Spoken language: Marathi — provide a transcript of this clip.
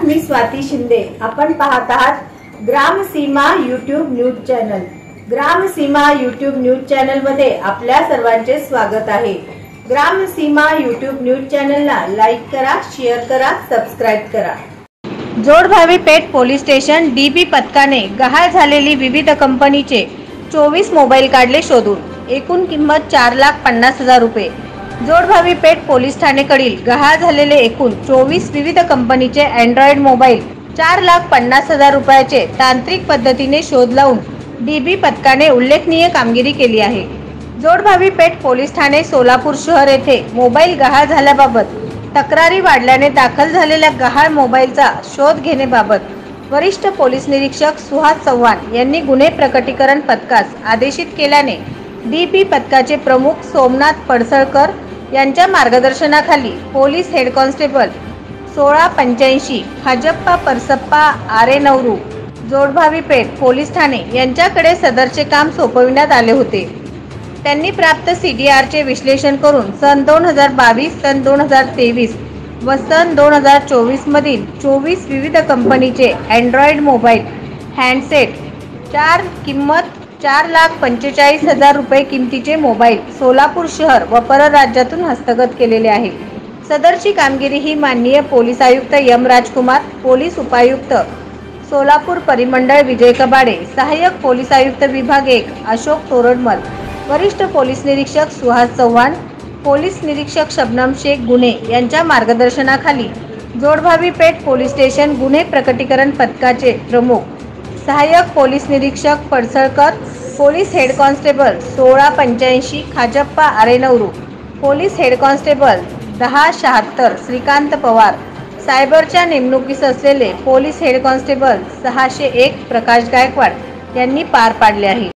मी स्वाती शिंदे। आपण पाहत आहात ग्राम सीमा यूट्यूब न्यूज चॅनल। ग्राम सीमा यूट्यूब न्यूज चॅनल मध्ये आपल्या सर्वांचे स्वागत आहे। ग्राम सीमा यूट्यूब न्यूज चॅनलला लाईक करा, शेअर करा, सबस्क्राइब करा। जोडभावी पेठ पोलीस स्टेशन डीबी पथकाने गहाळ झालेली विविध कंपनीचे 24 मोबाईल काढले शोधून। एकूण किंमत 4,50,000 रुपये। जोडभावी पेठ पोलीस ठाणेकडील गहाळ झालेले एकूण 24 विविध कंपनीचे अँड्रॉइड मोबाईल 4,50,000 रुपयाचे तांत्रिक पद्धतीने शोध लावून डीबी पथकाने उल्लेखनीय कामगिरी केली आहे। जोडभावी पेठ पोलीस ठाणे सोलापूर शहर येथे मोबाईल गहाळ झाल्याबाबत तक्रारी वाढल्याने दाखल झालेल्या गहाळ मोबाईलचा शोध घेण्याबाबत वरिष्ठ पोलीस निरीक्षक सुहास चव्हाण यांनी गुन्हे प्रकटीकरण पथकास आदेशित केल्याने डीबी पथकाचे प्रमुख सोमनाथ पडसळकर यांच्या मार्गदर्शनाखाली police head constable 1685 Khajappa परसप्पा आरेनवरू Jodbhavi पेठ पोलीस ठाणे यांच्याकडे सदरचे काम सोपविण्यात आले होते। त्यांनी प्राप्त सीडीआरचे विश्लेषण करून सन 2022, सन 2023 व सन 2024 मधील 24 विविध कंपनीचे अँड्रॉइड मोबाईल हँडसेट किंमत 4,45,000 रुपये किमतीचे मोबाईल सोलापूर शहर व परराज्यातून हस्तगत केलेले आहे। सदरची कामगिरी ही माननीय पोलीस आयुक्त एम राजकुमार, पोलीस उपायुक्त सोलापूर परिमंडळ विजय कबाडे, सहाय्यक पोलीस आयुक्त विभाग 1 अशोक तोरडमल, वरिष्ठ पोलीस निरीक्षक सुहास चव्हाण, पोलीस निरीक्षक शबनम शेख गुन्हे यांच्या मार्गदर्शनाखाली जोडभावी पेठ पोलीस स्टेशन गुन्हे प्रकटीकरण पथकाचे प्रमुख सहाय्यक पोलीस निरीक्षक Padsalkar, police head constable 1685 Khajappa Arenavaru, police head constable 1076 Shrikant Pawar, सायबरच्या नेमणुकीस असलेले police head constable 601 Prakash Gaikwad यांनी पार पाडले आहे।